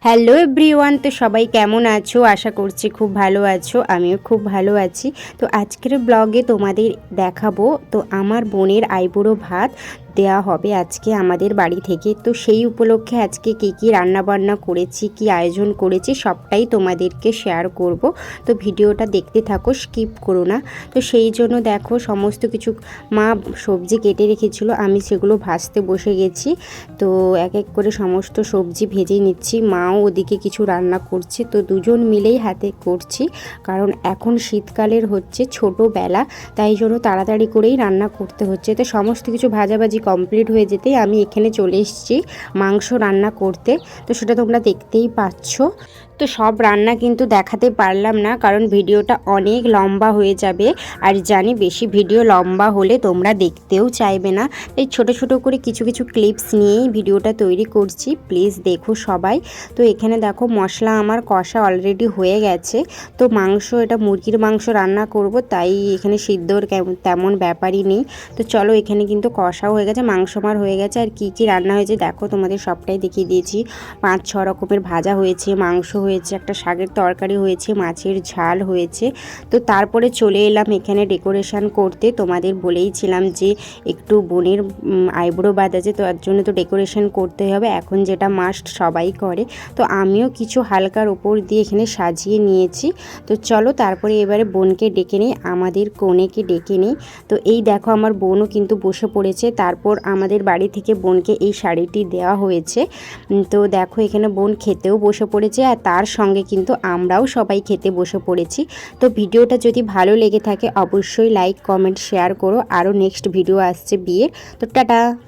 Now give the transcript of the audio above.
Hello everyone, তো সবাই কেমন আছো? আশা করছি খুব ভালো আছো। আমিও খুব ভালো আছি। তো আজকের ব্লগে তোমাদের দেখাবো তো আমার বোনের আইবুড়ো ভাত দেয়া হবে আজকে আমাদের বাড়ি থেকে। তো সেই উপলক্ষে আজকে কী রান্নাবান্না করেছি, কি আয়োজন করেছি সবটাই তোমাদেরকে শেয়ার করব। তো ভিডিওটা দেখতে থাকো, স্কিপ করো না। তো সেই জন্য দেখো সমস্ত কিছু মা সবজি কেটে রেখেছিল, আমি সেগুলো ভাজতে বসে গেছি। তো এক এক করে সমস্ত সবজি ভেজে নিচ্ছি, মাও ওদিকে কিছু রান্না করছে। তো দুজন মিলেই হাতে করছি, কারণ এখন শীতকালের হচ্ছে ছোটোবেলা, তাই জন্য তাড়াতাড়ি করেই রান্না করতে হচ্ছে। তো সমস্ত কিছু ভাজাভাজি কমপ্লিট হয়ে যেতেই আমি এখানে চলে এসেছি মাংস রান্না করতে। তো সেটা তোমরা দেখতেই পাচ্ছ। তো সব রান্না কিন্তু দেখাতে পারলাম না, কারণ ভিডিওটা অনেক লম্বা হয়ে যাবে, আর জানি বেশি ভিডিও লম্বা হলে তোমরা দেখতেও চাইবে না। এই ছোট ছোট করে কিছু কিছু ক্লিপস নিয়েই ভিডিওটা তৈরি করছি, প্লিজ দেখো সবাই। তো এখানে দেখো মশলা আমার কষা অলরেডি হয়ে গেছে। তো মাংস, এটা মুরগির মাংস রান্না করব, তাই এখানে সিদ্ধর তেমন ব্যাপারই নেই। তো চলো, এখানে কিন্তু কষাও হয়ে গেছে, মাংস আমার হয়ে গেছে। আর কি কি রান্না হয়েছে দেখো, তোমাদের সবটাই দেখিয়ে দিয়েছি। 5-6 রকমের ভাজা হয়েছে, মাংস হয়েছে, একটা শাকের তরকারি হয়েছে, মাছের ঝাল হয়েছে। তো তারপরে চলে এলাম এখানে ডেকোরেশন করতে। তোমাদের বলেইছিলাম যে একটু বোনের আইব্রো বাদ আছে, তো তার জন্য তো ডেকোরেশন করতে হবে, এখন যেটা মাস্ট সবাই করে। তো আমিও কিছু হালকার ওপর দিয়ে এখানে সাজিয়ে নিয়েছি। তো চলো তারপরে এবারে বোনকে ডেকে নিই, আমাদের কনেকে ডেকে নিই। তো এই দেখো আমার বোনও কিন্তু বসে পড়েছে। তারপর আমাদের বাড়ি থেকে বোনকে এই শাড়িটি দেওয়া হয়েছে। তো দেখো এখানে বোন খেতেও বসে পড়েছে, আর তার সঙ্গে কিন্তু আমরাও সবাই খেতে বসে পড়েছি। তো ভিডিওটা যদি ভালো লেগে থাকে অবশ্যই লাইক, কমেন্ট, শেয়ার করো। আরও নেক্সট ভিডিও আসছে বিয়ের। তো টাটা।